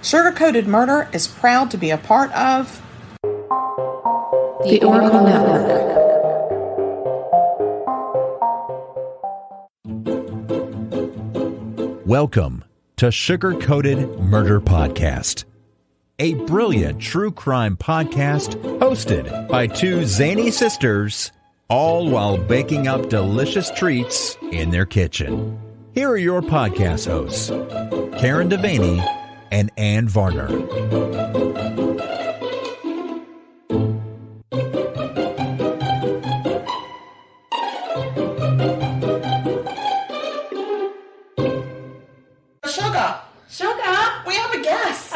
Sugar-Coated Murder is proud to be a part of the Oracle Network. Welcome to Sugar-Coated Murder Podcast, a brilliant true crime podcast hosted by two zany sisters, all while baking up delicious treats in their kitchen. Here are your podcast hosts, Karen Devaney and Ann Varner.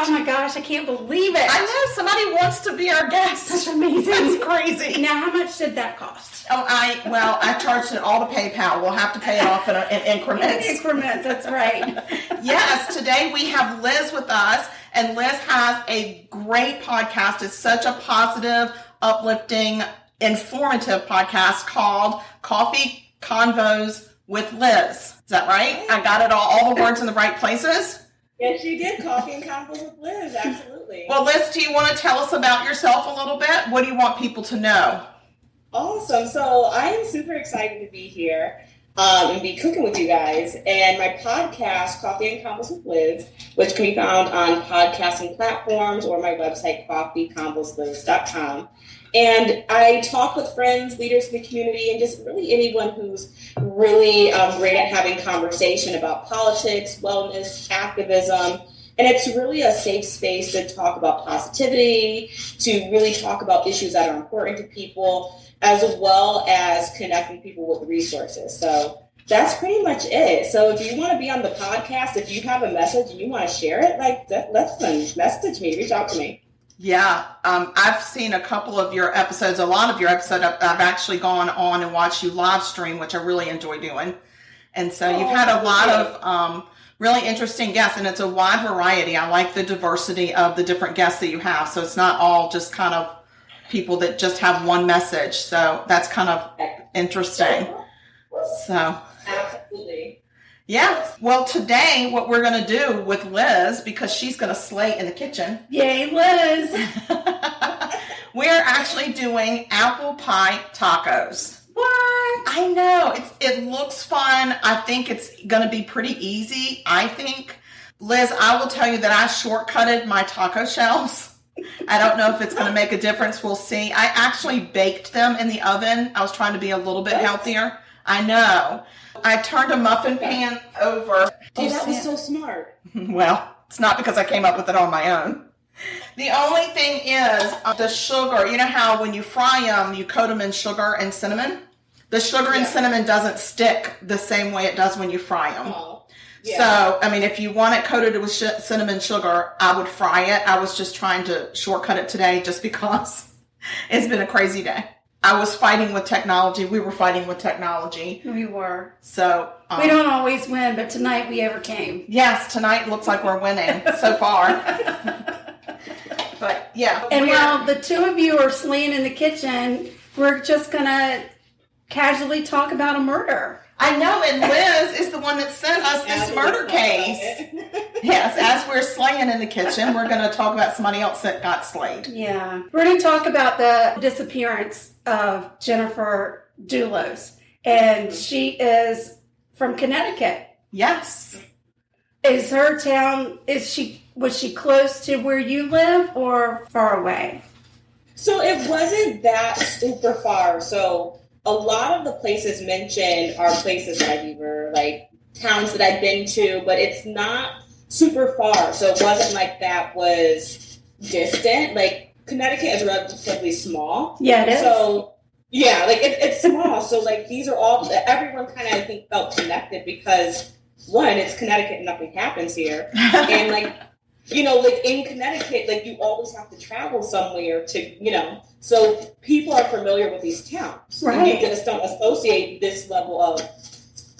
Oh my gosh, I can't believe it. I know, somebody wants to be our guest. That's amazing. That's crazy. Now, how much did that cost? I charged it all to PayPal. We'll have to pay it off in increments. Increments, that's right. Yes, today we have Liz with us, and Liz has a great podcast. It's such a positive, uplifting, informative podcast called Coffee Convos with Liz. Is that right? I got it all the words in the right places? Yes, you did. Coffee and Convos with Liz. Absolutely. Well, Liz, do you want to tell us about yourself a little bit? What do you want people to know? Awesome. So I am super excited to be here and be cooking with you guys. And my podcast, Coffee and Convos with Liz, which can be found on podcasting platforms or my website, coffeeconvosliz.com. And I talk with friends, leaders in the community, and just really anyone who's really great at having conversation about politics, wellness, activism. And it's really a safe space to talk about positivity, to really talk about issues that are important to people, as well as connecting people with resources. So that's pretty much it. So if you want to be on the podcast, if you have a message and you want to share it, message me, reach out to me. Yeah, I've seen a couple of your episodes, a lot of your episodes. I've actually gone on and watched you live stream, which I really enjoy doing. And so you've had a lot of really interesting guests, and it's a wide variety. I like the diversity of the different guests that you have. So it's not all just kind of people that just have one message. So that's kind of interesting. So Absolutely. Yeah. Well, today what we're going to do with Liz, because she's going to slay in the kitchen. Yay, Liz. We're actually doing apple pie tacos. What? I know. It looks fun. I think it's going to be pretty easy. I think. Liz, I will tell you that I shortcutted my taco shells. I don't know if it's going to make a difference. We'll see. I actually baked them in the oven. I was trying to be a little bit healthier. I know. I turned a muffin pan over. That was so smart. Well, it's not because I came up with it on my own. The only thing is the sugar. You know how when you fry them, you coat them in sugar and cinnamon? The sugar and cinnamon doesn't stick the same way it does when you fry them. Oh, yeah. So, I mean, if you want it coated with cinnamon sugar, I would fry it. I was just trying to shortcut it today just because it's been a crazy day. I was fighting with technology. We were fighting with technology. We were. So we don't always win, but tonight we overcame. Yes, tonight looks like we're winning so far. But yeah. And while the two of you are slaying in the kitchen, we're just going to casually talk about a murder. I know, and Liz is the one that sent us this murder case. Yes, as we're slaying in the kitchen, we're going to talk about somebody else that got slayed. Yeah. We're going to talk about the disappearance of Jennifer Dulos. And she is from Connecticut. Yes. Was she close to where you live or far away? So it wasn't that super far. So a lot of the places mentioned are places that I've either, like, towns that I've been to, but it's not super far. So it wasn't like that was distant. Like, Connecticut is relatively small. Yeah, it is. So, yeah, like, it's small. So, like, these are all, everyone kind of, I think, felt connected because, one, it's Connecticut and nothing happens here. And, like, you know, like, in Connecticut, like, you always have to travel somewhere to, you know, so people are familiar with these towns. Right. And you just don't associate this level of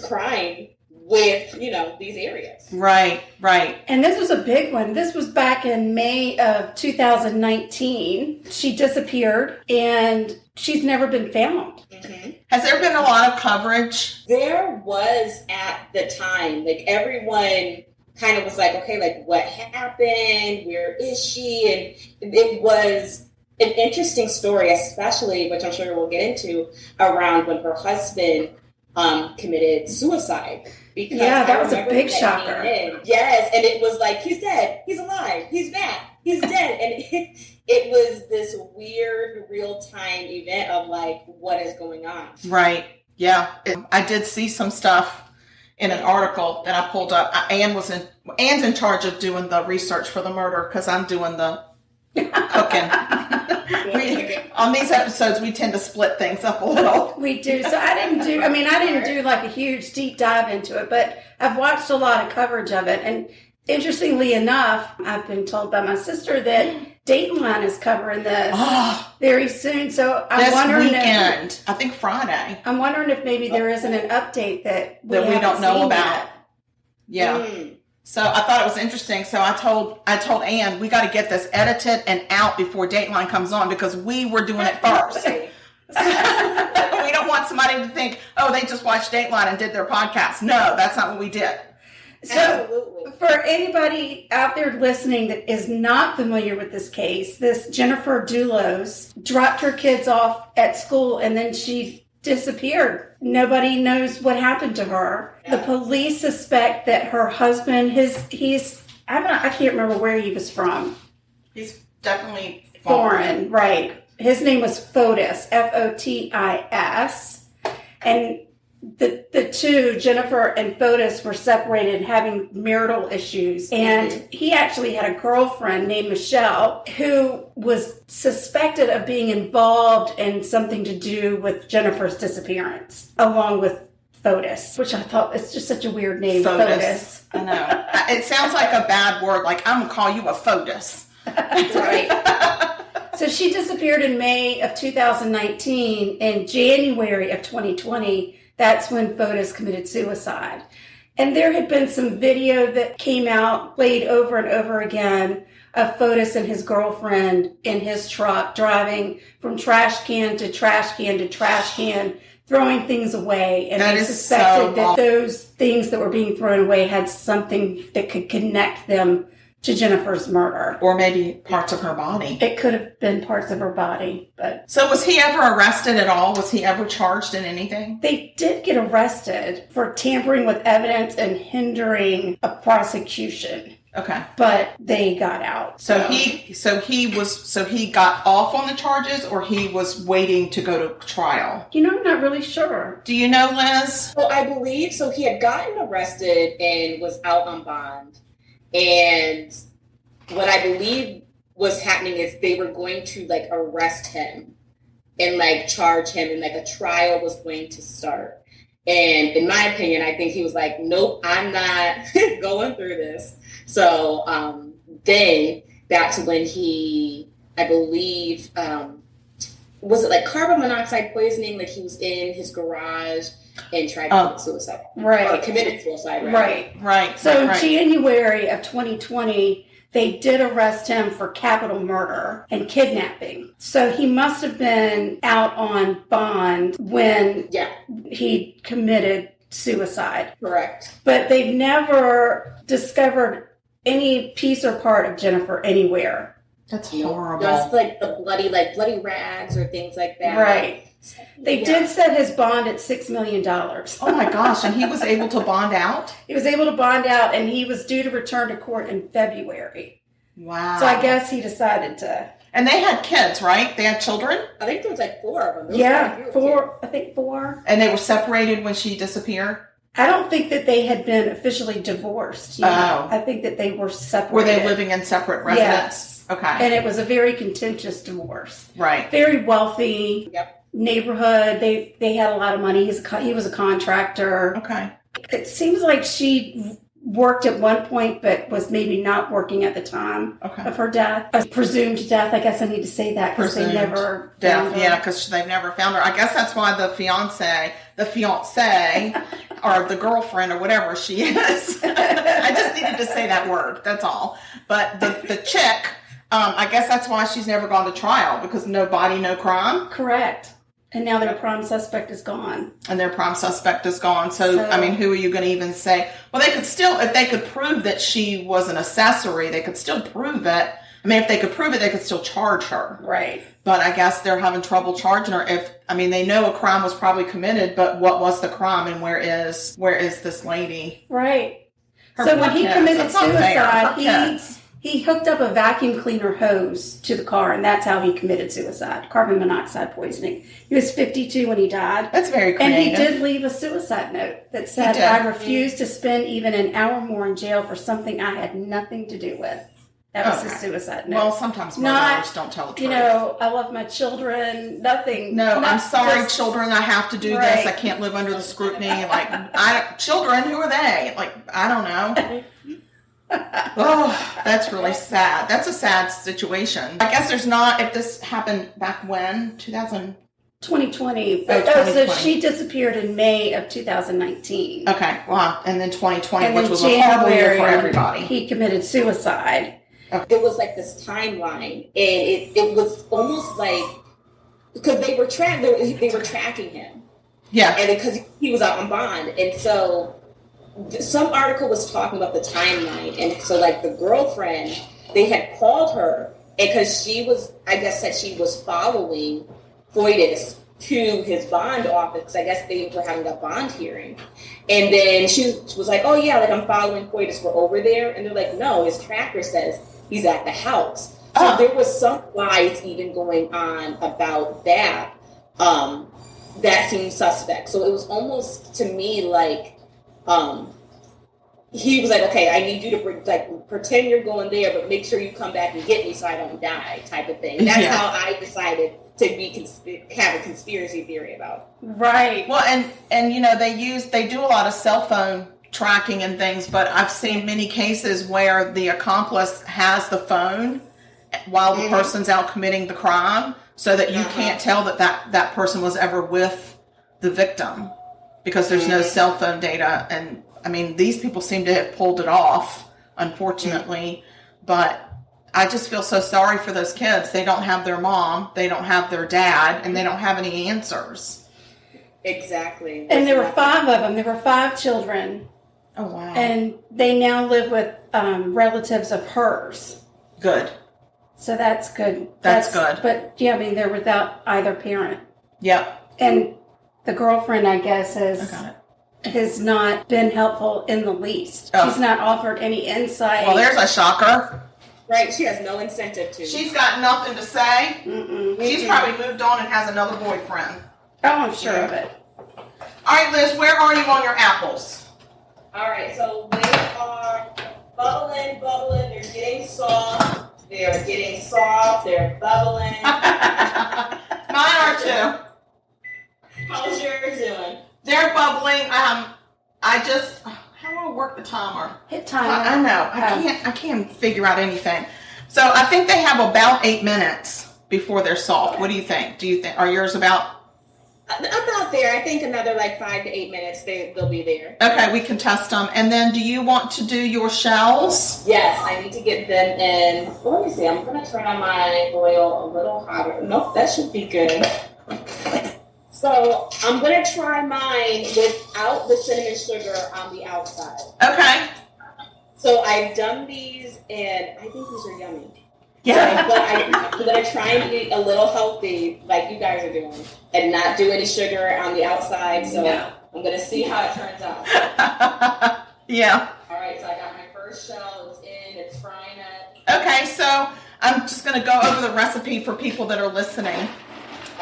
crime with, you know, these areas. Right, right. And this was a big one. This was back in May of 2019. She disappeared and she's never been found. Mm-hmm. Has there been a lot of coverage? There was at the time, like, everyone kind of was like, okay, like what happened? Where is she? And it was an interesting story, especially, which I'm sure we'll get into, around when her husband committed suicide. Because that was a big shocker. Yes, and it was like, he's dead, he's alive, he's back, he's dead. And it was this weird real-time event of like, what is going on? Right. Yeah. I did see some stuff in an article that I pulled up. Anne's in charge of doing the research for the murder because I'm doing the cooking. On these episodes, we tend to split things up a little. We do. So I didn't do like a huge deep dive into it, but I've watched a lot of coverage of it. And interestingly enough, I've been told by my sister that Dateline is covering this very soon. So I'm wondering weekend, I think Friday. I'm wondering if maybe there isn't an update that we don't know about. Yet. Yeah. So I thought it was interesting. So I told Anne, we got to get this edited and out before Dateline comes on because we were doing it first. We don't want somebody to think, oh, they just watched Dateline and did their podcast. No, that's not what we did. So absolutely. For anybody out there listening that is not familiar with this case, this Jennifer Dulos dropped her kids off at school and then she disappeared. Nobody knows what happened to her. The police suspect that her husband, I can't remember where he was from. He's definitely foreign, right? His name was Fotis, Fotis, and the two, Jennifer and Fotis, were separated, having marital issues, and he actually had a girlfriend named Michelle who was suspected of being involved in something to do with Jennifer's disappearance, along with Fotis, which I thought it's just such a weird name. Fotis. I know. It sounds like a bad word. Like, I'm gonna call you a Fotis. That's right. So she disappeared in May of 2019. In January of 2020. That's when Fotis committed suicide. And there had been some video that came out, played over and over again, of Fotis and his girlfriend in his truck, driving from trash can to trash can to trash can, throwing things away. And they suspected that those things that were being thrown away had something that could connect them to Jennifer's murder. Or maybe parts of her body. It could have been parts of her body. But so was he ever arrested at all? Was he ever charged in anything? They did get arrested for tampering with evidence and hindering a prosecution. Okay. But they got out. So he got off on the charges, or he was waiting to go to trial? You know, I'm not really sure. Do you know, Liz? Well, I believe so. He had gotten arrested and was out on bond. And what I believe was happening is they were going to like arrest him and like charge him, and like a trial was going to start. And in my opinion, I think he was like, nope, I'm not going through this. So then that's when he, I believe, was it like carbon monoxide poisoning? Like he was in his garage and tried to commit suicide. Right. Or committed suicide. Right. So January of 2020, they did arrest him for capital murder and kidnapping. So he must have been out on bond when he committed suicide. Correct. But they've never discovered any piece or part of Jennifer anywhere. That's horrible. Just like the bloody rags or things like that. Right. They did set his bond at $6 million. Oh my gosh. And he was able to bond out? He was able to bond out, and he was due to return to court in February. Wow. So I guess he decided to. And they had kids, right? They had children? I think there was like 4 of them. Yeah, 4. I think 4. And they were separated when she disappeared? I don't think that they had been officially divorced yet. Oh. I think that they were separated. Were they living in separate residence? Yes. Okay. And it was a very contentious divorce. Right. Very wealthy neighborhood. They had a lot of money. He was a contractor. Okay. It seems like she worked at one point, but was maybe not working at the time of her death. A presumed death. I guess I need to say that because they never found her. Yeah, because they've never found her. I guess that's why the fiance, or the girlfriend, or whatever she is. I just needed to say that word. That's all. But the chick, I guess that's why she's never gone to trial, because no body, no crime. Correct. And now their prime suspect is gone. And their prime suspect is gone. So, I mean, who are you going to even say? Well, they could still, if they could prove that she was an accessory, they could still prove it. I mean, if they could prove it, they could still charge her. Right. But I guess they're having trouble charging her. They know a crime was probably committed, but what was the crime and where is this lady? Right. So when he committed suicide, he hooked up a vacuum cleaner hose to the car, and that's how he committed suicide. Carbon monoxide poisoning. He was 52 when he died. That's very creative. And he did leave a suicide note that said, I refuse to spend even an hour more in jail for something I had nothing to do with. That was his suicide note. Well, sometimes murderers don't tell the truth. I love my children. Nothing. No, I'm sorry, children. I have to do this. I can't live under the scrutiny. Children, who are they? I don't know. Oh, that's really sad. That's a sad situation. I guess there's not, if this happened back when? 2020. So she disappeared in May of 2019. Okay, wow. And then 2020, which was a horrible year for everybody. He committed suicide. Okay. It was like this timeline, and it was almost like, because they were tracking him. Yeah. And because he was out on bond. And so some article was talking about the timeline, and so the girlfriend, they had called her because she was, I guess, said she was following Foytis to his bond office because I guess they were having a bond hearing, and then she was like, "Oh yeah, I'm following Foytis. We're over there," and they're like, "No, his tracker says he's at the house." So there was some lies even going on about that. That seemed suspect. So it was almost to me like. He was like, okay, I need you to pretend you're going there, but make sure you come back and get me so I don't die, type of thing. And that's how I decided to have a conspiracy theory about. Right. Well, and they do a lot of cell phone tracking and things, but I've seen many cases where the accomplice has the phone while the person's out committing the crime, so that you can't tell that person was ever with the victim. Because there's no cell phone data. And, I mean, these people seem to have pulled it off, unfortunately. But I just feel so sorry for those kids. They don't have their mom. They don't have their dad. And they don't have any answers. Exactly. And there were 5 of them. There were 5 children. Oh, wow. And they now live with relatives of hers. Good. So that's good. That's good. But, they're without either parent. Yep. And the girlfriend, I guess, has not been helpful in the least. Oh. She's not offered any insight. Well, there's a shocker. Right, she has no incentive to. She's got nothing to say. She's probably moved on and has another boyfriend. Oh, I'm sure of it. All right, Liz, where are you on your apples? All right, so they are bubbling. They're getting soft. They're bubbling. Mine are too. How's yours doing? They're bubbling. How do I work the timer? Hit timer. I know. I can't figure out anything. So I think they have about 8 minutes before they're soft. What do you think? Are yours about? About there. I think another 5 to 8 minutes they'll be there. Okay, we can test them. And then do you want to do your shells? Yes, I need to get them in. Let me see. I'm going to turn on my oil a little hotter. Nope, that should be good. So I'm going to try mine without the cinnamon sugar on the outside. Okay. So I've done these, and I think these are yummy. Yeah. But I'm going to try and be a little healthy, like you guys are doing, and not do any sugar on the outside. So I'm going to see how it turns out. Yeah. All right, so I got my first shell. It's in. It's frying it. Okay, so I'm just going to go over the recipe for people that are listening.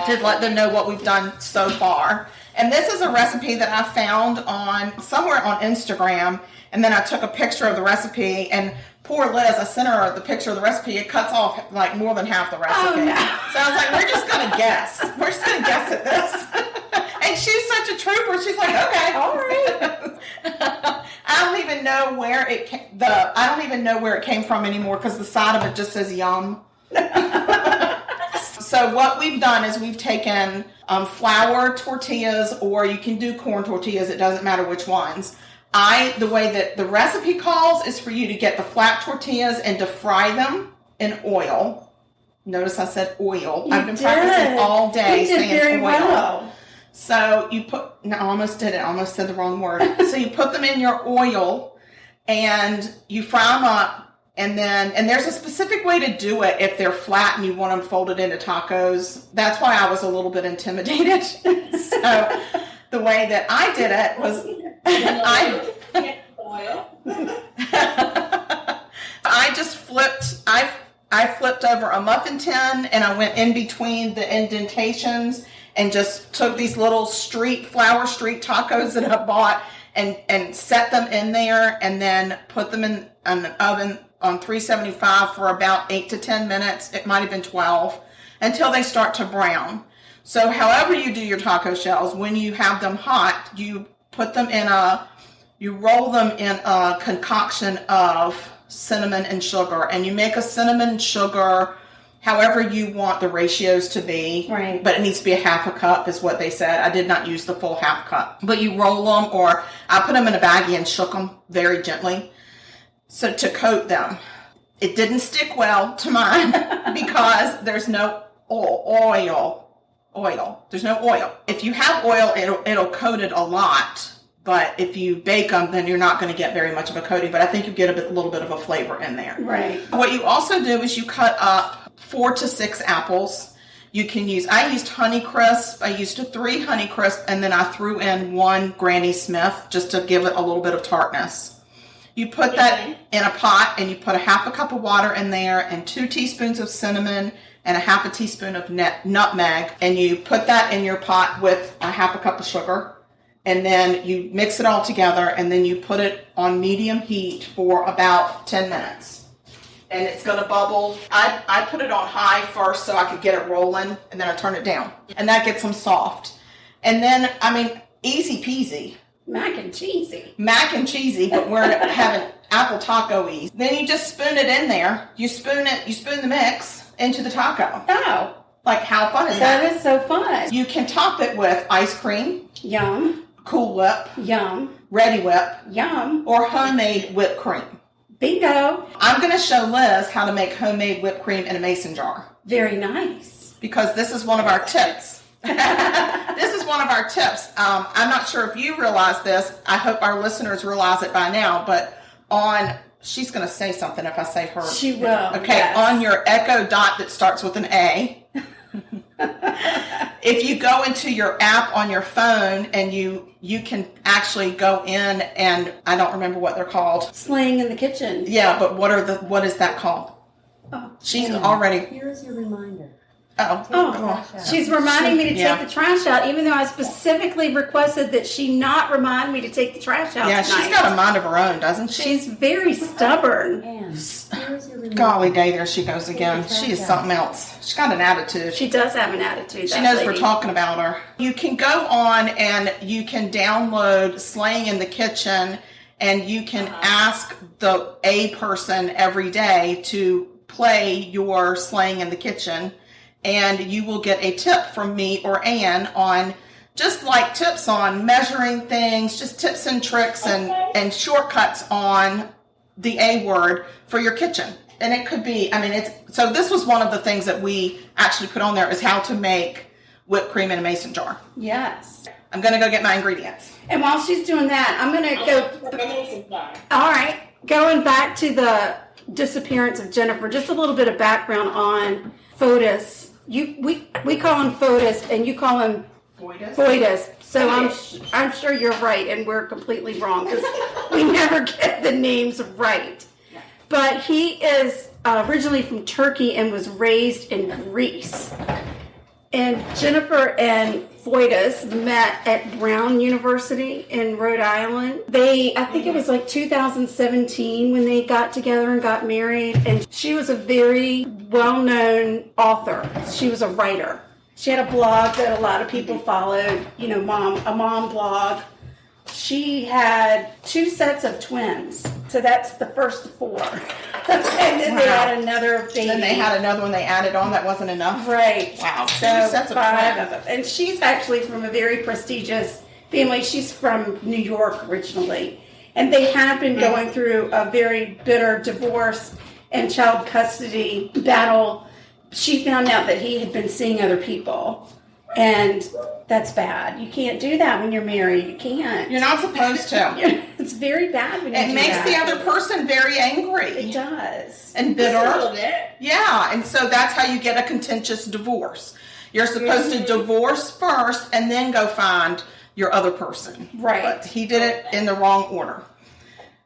To let them know what we've done so far. And this is a recipe that I found somewhere on Instagram, and then I took a picture of the recipe, and poor Liz, I sent her the picture of the recipe. It cuts off more than half the recipe. Oh, no. So I was like, we're just going to guess. We're just going to guess at this. And she's such a trooper. She's like, okay, all right. I don't even know where it came from anymore because the side of it just says yum. So what we've done is we've taken flour tortillas, or you can do corn tortillas. It doesn't matter which ones. The way that the recipe calls is for you to get the flat tortillas and to fry them in oil. Notice I said oil. You I've been did. practicing all day You did saying very oil. well. So you put, no, I almost did it. I almost said the wrong word. So you put them in your oil and you fry them up. And there's a specific way to do it if they're flat and you want them folded into tacos. That's why I was a little bit intimidated. So the way that I did it was I just flipped, I flipped over a muffin tin and I went in between the indentations and just took these little flower street tacos that I bought and set them in there and then put them in an oven on 375 for about 8 to 10 minutes. It might have been 12 until they start to brown. So however you do your taco shells, when you have them hot, you put them you roll them in a concoction of cinnamon and sugar, and you make a cinnamon sugar however you want the ratios to be. Right. But it needs to be a half a cup is what they said. I did not use the full half cup. But you roll them, or I put them in a baggie and shook them very gently. So to coat them. It didn't stick well to mine because there's no oil. There's no oil. If you have oil, it'll coat it a lot. But if you bake them, then you're not going to get very much of a coating. But I think you get a little bit of a flavor in there. Right. What you also do is you cut up 4 to 6 apples. I used Honeycrisp. I used 3 Honeycrisp, and then I threw in 1 Granny Smith just to give it a little bit of tartness. You put that in a pot and you put a half a cup of water in there and 2 teaspoons of cinnamon and a half a teaspoon of nutmeg. And you put that in your pot with a half a cup of sugar. And then you mix it all together and then you put it on medium heat for about 10 minutes. And it's going to bubble. I put it on high first so I could get it rolling, and then I turn it down. And that gets them soft. And then, easy peasy. Mac and cheesy, but we're having apple taco-y. Then you just spoon it in there. You spoon the mix into the taco. Oh. Like, how fun is that? That is so fun. You can top it with ice cream. Yum. Cool Whip. Yum. Ready Whip. Yum. Or homemade whipped cream. Bingo. I'm going to show Liz how to make homemade whipped cream in a mason jar. Very nice. Because this is one of our tips. This is one of our tips. I'm not sure if you realize this. I hope our listeners realize it by now, but she's going to say something if I say her. She will. Okay, yes. On your Echo Dot that starts with an A, if you go into your app on your phone and you can actually go in and I don't remember what they're called. Slaying in the kitchen. Yeah, but what is that called? Oh, she's already. Here's your reminder. She's reminding me to take the trash out, even though I specifically requested that she not remind me to take the trash out. Yeah, tonight. She's got a mind of her own, doesn't she? She's very stubborn. Golly day, there she goes again. She is something else. She's got an attitude. She does have an attitude. She knows we're talking about her. You can go on and you can download Slaying in the Kitchen, and you can ask a person every day to play your Slaying in the Kitchen. And you will get a tip from me or Ann on just like tips on measuring things, just tips and tricks and shortcuts on the A word for your kitchen. And it could be, so this was one of the things that we actually put on there is how to make whipped cream in a mason jar. Yes. I'm going to go get my ingredients. And while she's doing that, I'm going to go. All right. Going back to the disappearance of Jennifer, just a little bit of background on Fotis. We call him Fotis, and you call him Foitus. So I'm sure you're right, and we're completely wrong because we never get the names right. But he is originally from Turkey and was raised in Greece. And Jennifer and Foitus met at Brown University in Rhode Island. I think it was like 2017 when they got together and got married. And she was a very well-known author. She was a writer. She had a blog that a lot of people followed, a mom blog. She had 2 sets of twins. So that's the first 4. And then they had another baby. Then they had another one they added on that wasn't enough. Right. Wow. So 2 sets of 5 twins. of them. And she's actually from a very prestigious family. She's from New York originally. And they had been going through a very bitter divorce and child custody battle she found out that he had been seeing other people. And that's bad. You can't do that when you're married. You can't. You're not supposed to. It's very bad when you do that. It makes the other person very angry. It does. And bitter. A little bit. Yeah, and so that's how you get a contentious divorce. You're supposed to divorce first and then go find your other person. Right. But he did it in the wrong order.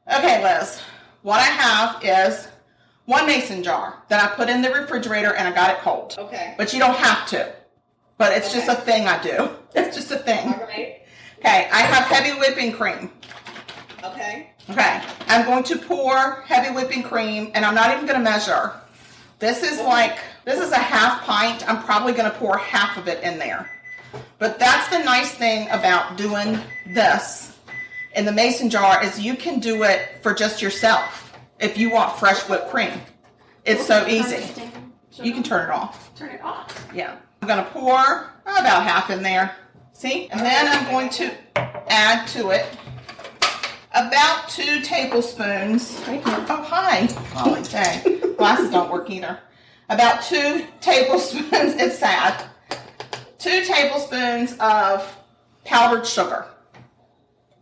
Okay, Liz, what I have is one mason jar that I put in the refrigerator and I got it cold. Okay. But you don't have to. But it's just a thing I do. It's just a thing. All right. Okay, I have heavy whipping cream. Okay. Okay, I'm going to pour heavy whipping cream, and I'm not even going to measure. This is a half pint. I'm probably going to pour half of it in there. But that's the nice thing about doing this in the mason jar is you can do it for just yourself if you want fresh whipped cream. It's so easy. You can turn it off. Turn it off. Yeah. I'm going to pour about half in there. See? And then I'm going to add to it about 2 tablespoons. Oh, hi. Holly, dang. Glasses don't work either. About 2 tablespoons. It's sad. 2 tablespoons of powdered sugar.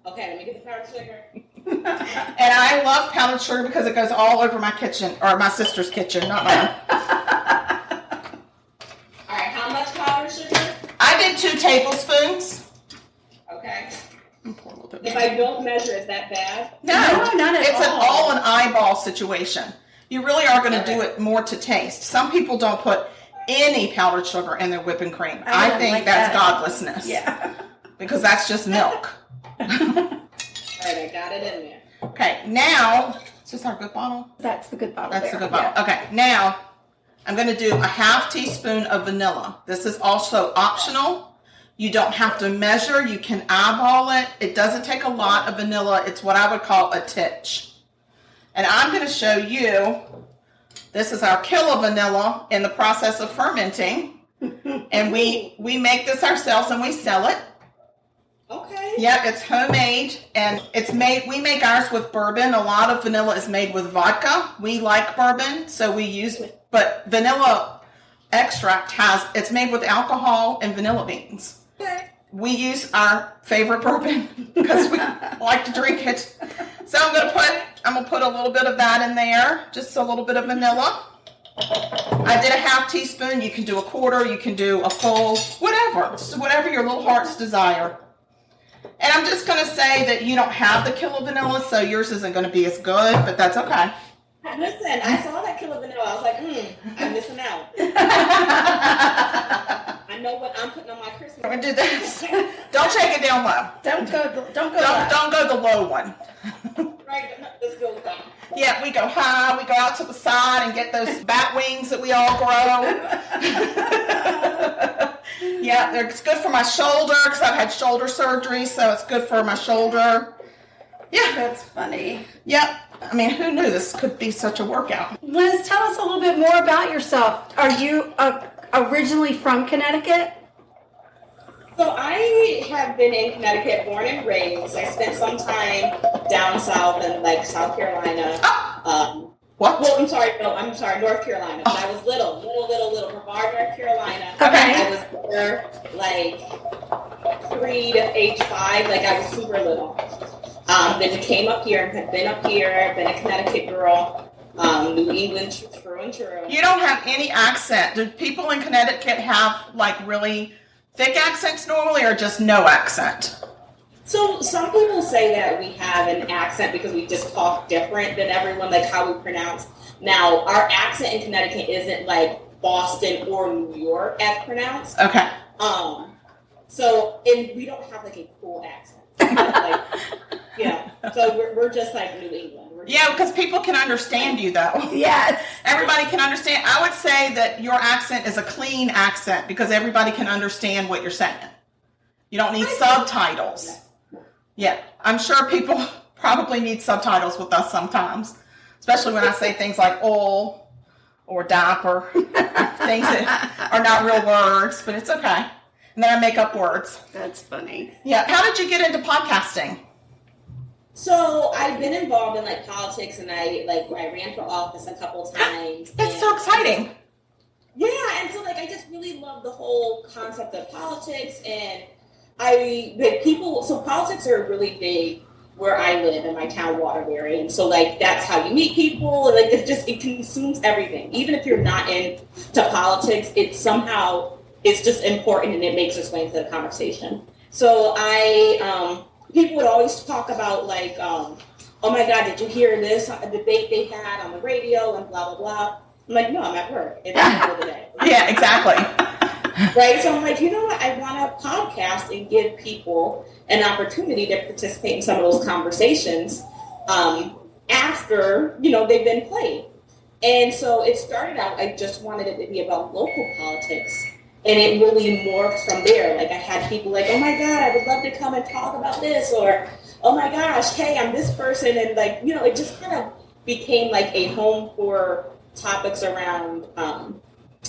Okay, let me get the powdered sugar. And I love powdered sugar because it goes all over my kitchen, or my sister's kitchen, not mine. All right, how much powdered sugar? I did 2 tablespoons. Okay. Pour a little bit If more. I don't measure, is that bad? No, not at it's all. an eyeball situation. You really are going to do it more to taste. Some people don't put any powdered sugar in their whipping cream. I don't think like that's that. godlessness. Yeah. Because that's just milk. All right, I got it in there. Okay, now, is this our good bottle? That's the good bottle. That's there. the good bottle. Yeah. Okay, now I'm going to do a half teaspoon of vanilla. This is also optional. You don't have to measure. You can eyeball it. It doesn't take a lot of vanilla. It's what I would call a titch. And I'm going to show you, this is our kilo vanilla in the process of fermenting. And we make this ourselves and we sell it. Okay. Yep, it's homemade and we make ours with bourbon. A lot of vanilla is made with vodka. We like bourbon, so we use it. But vanilla extract it's made with alcohol and vanilla beans. Okay. We use our favorite bourbon because we like to drink it. So I'm gonna put a little bit of that in there, just a little bit of vanilla. I did a half teaspoon. You can do a quarter, you can do a full, whatever your little heart's desire. And I'm just going to say that you don't have the kilo vanilla, so yours isn't going to be as good, but that's okay. Listen, I saw that kilo vanilla. I was like, I'm missing out. I know what I'm putting on my Christmas. I'm going to do this. Don't take it down low. Don't go Don't go the low one. Right, let's go with that. Yeah, we go high. We go out to the side and get those bat wings that we all grow. Yeah, it's good for my shoulder because I've had shoulder surgery, so it's good for my shoulder. Yeah. That's funny. Yep. I mean, who knew this could be such a workout? Liz, tell us a little bit more about yourself. Are you originally from Connecticut? So I have been in Connecticut, born and raised. I spent some time down south in like South Carolina. What? Well, I'm sorry, North Carolina. When I was little, Brevard, North Carolina. Okay. I was there like 3 to age 5, like I was super little. Then we came up here and have been up here, been a Connecticut girl, New England through and through. You don't have any accent. Do people in Connecticut have like really thick accents normally or just no accent? So some people say that we have an accent because we just talk different than everyone, like how we pronounce. Now, our accent in Connecticut isn't like Boston or New York as pronounced. Okay. And we don't have like a cool accent. Like, yeah. So we're just like New England. Yeah, because people can understand you though. Yes. Everybody can understand. I would say that your accent is a clean accent because everybody can understand what you're saying. You don't need subtitles. Yeah, I'm sure people probably need subtitles with us sometimes, especially when I say things like oil or diaper, things that are not real words, but it's okay. And then I make up words. That's funny. Yeah. How did you get into podcasting? So I've been involved in like politics, and I ran for office a couple times. That's so exciting. Yeah, I just really love the whole concept of politics, and so politics are really big where I live in my town, Waterbury, and so like that's how you meet people, and like it consumes everything. Even if you're not into politics, it's just important, and it makes its way into the conversation. So people would always talk about like, oh my God, did you hear this debate they had on the radio and blah blah blah. I'm like, no, I'm at work. It's the middle of the day. Yeah, exactly. Right? So I'm like, you know what? I want to podcast and give people an opportunity to participate in some of those conversations after, they've been played. And so it started out, I just wanted it to be about local politics. And it really morphed from there. Like I had people like, oh my God, I would love to come and talk about this. Or, oh my gosh, hey, I'm this person. And like, it just kind of became like a home for topics around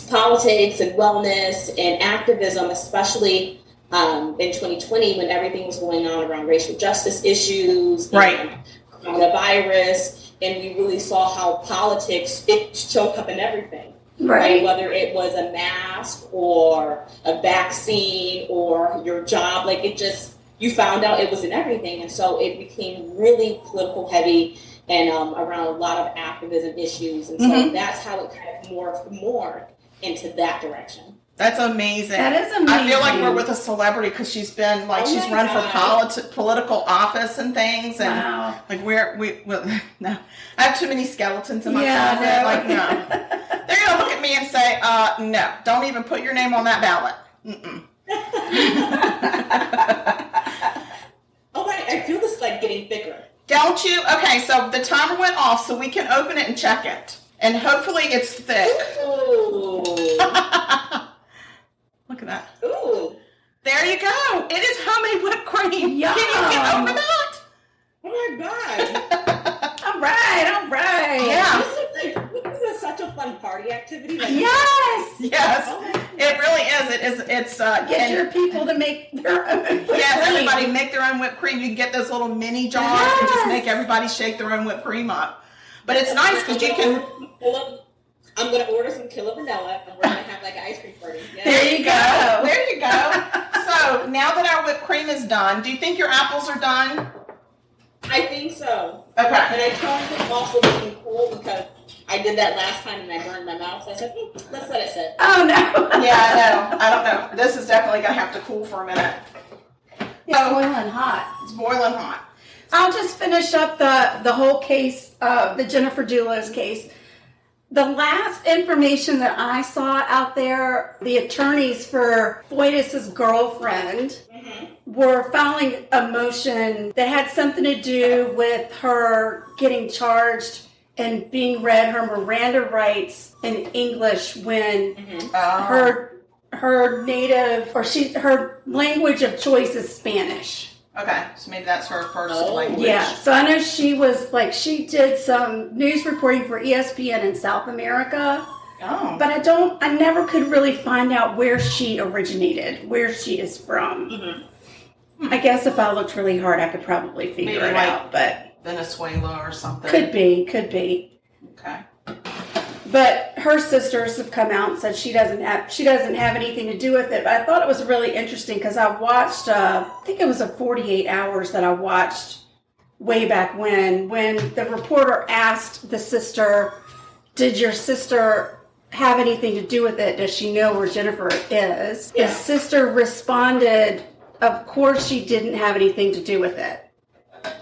politics and wellness and activism, especially in 2020 when everything was going on around racial justice issues and coronavirus, and we really saw how politics, it showed up in everything. Right. Whether it was a mask or a vaccine or your job, like you found out it was in everything. And so it became really political heavy and around a lot of activism issues. And so that's how it kind of morphed more into that direction. That's amazing. That is amazing. I feel like we're with a celebrity because she's been like, she's run for political office and things. And like no, I have too many skeletons in my closet. No. Like, no. They're going to look at me and say, no, don't even put your name on that ballot. Oh, I feel this like getting thicker. Don't you? Okay, so the timer went off so we can open it and check it. And hopefully it's thick. Ooh. Look at that. Ooh. There you go. It is homemade whipped cream. Yum. Can you get over that? Oh my God. All right. Yeah. This is such a fun party activity. Like, Yes. It really is. It's get your people to make their own whipped cream. Everybody make their own whipped cream. You can get those little mini jars and just make everybody shake their own whipped cream up. But it's nice because you can. I'm going to order some killer vanilla, and we're going to have like an ice cream party. Yeah. There you go. There you go. So now that our whipped cream is done, do you think your apples are done? I think so. Okay. And I tried to also looking cool because I did that last time and I burned my mouth. So I said, let's let it sit. Oh, no. Yeah, I don't know. This is definitely going to have to cool for a minute. It's boiling hot. It's boiling hot. I'll just finish up the whole case, the Jennifer Dulos case. The last information that I saw out there, the attorneys for Foytis' girlfriend were filing a motion that had something to do with her getting charged and being read her Miranda rights in English when her native, or her language of choice is Spanish. Okay, so maybe that's her first language. Yeah, so I know she did some news reporting for ESPN in South America. Oh. But I never could really find out where she originated, where she is from. I guess if I looked really hard, I could probably figure it out, but Venezuela or something. Could be. Okay. But her sisters have come out and said she doesn't have anything to do with it. But I thought it was really interesting because I watched, I think it was a 48 Hours that I watched way back when the reporter asked the sister, did your sister have anything to do with it? Does she know where Jennifer is? Yeah. The sister responded, of course she didn't have anything to do with it.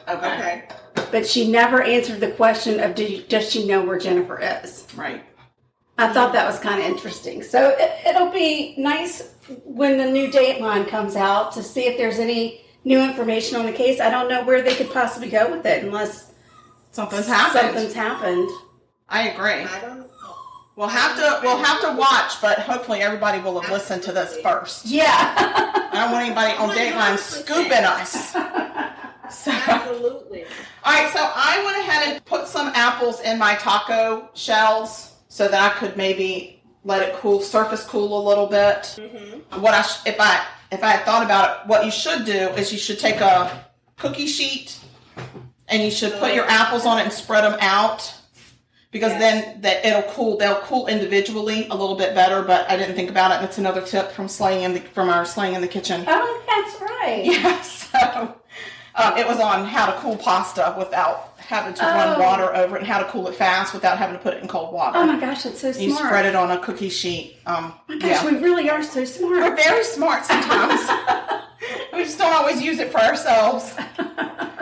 Okay. But she never answered the question of does she know where Jennifer is? Right. I thought that was kind of interesting. So it'll be nice when the new Dateline comes out to see if there's any new information on the case. I don't know where they could possibly go with it unless something's happened. I agree. I don't know. We'll have to watch, but hopefully everybody will have listened to this first. Yeah. I don't want anybody on Dateline scooping us. So. Absolutely. All right, so I went ahead and put some apples in my taco shells so that I could maybe let it surface cool a little bit. Mm-hmm. If I had thought about it, what you should do is you should take a cookie sheet and you should put your apples on it and spread them out because then it'll cool. They'll cool individually a little bit better. But I didn't think about it. That's another tip from our slaying in the kitchen. Oh, that's right. Yeah. So it was on how to cool pasta without having to run water over it, and how to cool it fast without having to put it in cold water. Oh my gosh, that's so smart. You spread it on a cookie sheet. Oh my gosh, we really are so smart. We're very smart sometimes. We just don't always use it for ourselves.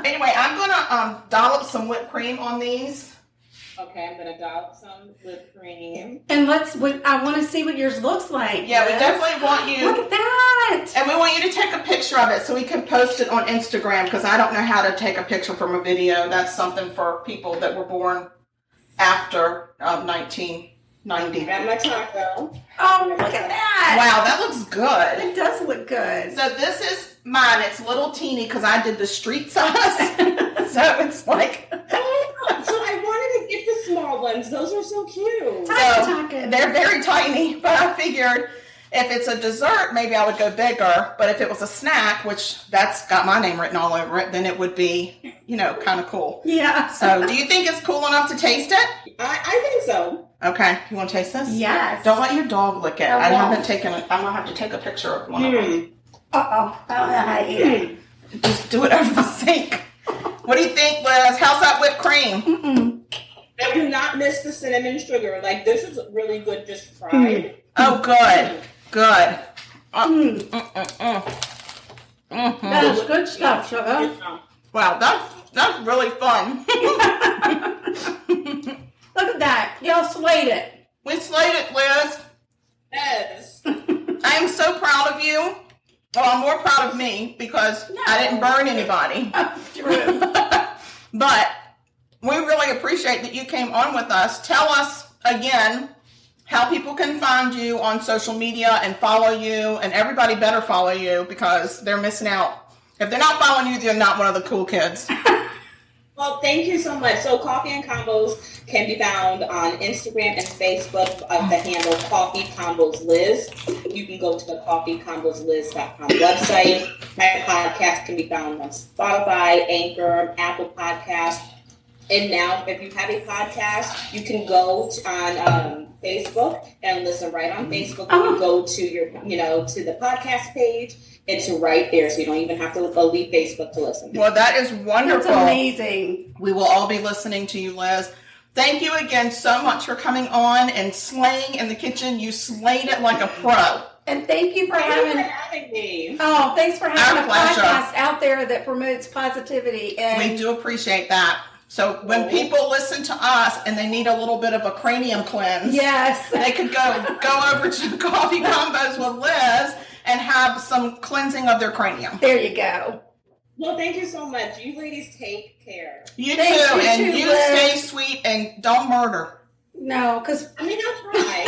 Anyway, I'm going to dollop some whipped cream on these. Okay, I'm going to dollop some whipped cream. And I want to see what yours looks like. Yeah, we definitely want you. Look at that. And we want you to take a picture of it so we can post it on Instagram, because I don't know how to take a picture from a video. That's something for people that were born after 1990. Got my taco. Oh, look at that. Wow, that looks good. It does look good. So this is mine. It's little teeny because I did the street size. So it's like... So I wanted to get the small ones. Those are so cute. So they're very tiny, but I figured if it's a dessert, maybe I would go bigger. But if it was a snack, which that's got my name written all over it, then it would be, kind of cool. Yeah. So do you think it's cool enough to taste it? I think so. Okay. You want to taste this? Yes. Don't let your dog lick it. I haven't taken it. I'm going to have to take a picture of one of them. Uh-oh. I don't know how to eat it. Just do it over the sink. What do you think, Liz? How's that whipped cream? Mm-mm. I do not miss the cinnamon sugar. Like, this is really good just fried. Oh, good. Good. That is good stuff, sugar. Wow, that's really fun. Look at that. Y'all slayed it. We slayed it, Liz. Yes. I am so proud of you. Well, I'm more proud of me because I didn't burn anybody. True. But we really appreciate that you came on with us. Tell us again how people can find you on social media and follow you, and everybody better follow you because they're missing out. If they're not following you, they're not one of the cool kids. Well, thank you so much. So Coffee and Convos can be found on Instagram and Facebook of the handle Coffee Convos Liz. You can go to the coffeeconvosliz.com website. My podcast can be found on Spotify, Anchor, Apple Podcasts. And now, if you have a podcast, you can go on Facebook and listen right on Facebook. You can go to your, to the podcast page. It's right there, so you don't even have to leave Facebook to listen. Well, that is wonderful. That's amazing. We will all be listening to you, Liz. Thank you again so much for coming on and slaying in the kitchen. You slayed it like a pro. And thank you for having me. Oh, thanks for having Our a pleasure. podcast out there that promotes positivity. And we do appreciate that. So when people listen to us and they need a little bit of a cranium cleanse, yes, they could go over to Coffee Convos with Liz and have some cleansing of their cranium. There you go. Well, thank you so much. You ladies take care. You too, and you stay sweet and don't murder. No, because I'll try.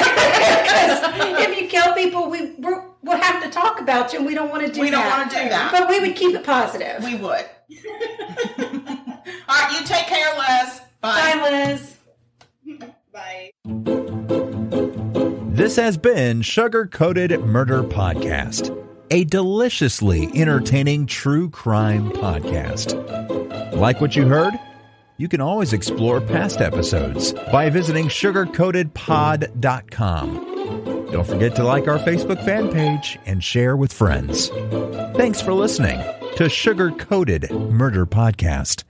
if you kill people, we'll have to talk about you, and we don't want to do that. We don't want to do that. But we would keep it positive. We would. All right, you take care, Liz. Bye. Bye, Liz. Bye. This has been Sugar Coated Murder Podcast, a deliciously entertaining true crime podcast. Like what you heard? You can always explore past episodes by visiting sugarcoatedpod.com. Don't forget to like our Facebook fan page and share with friends. Thanks for listening to Sugar Coated Murder Podcast.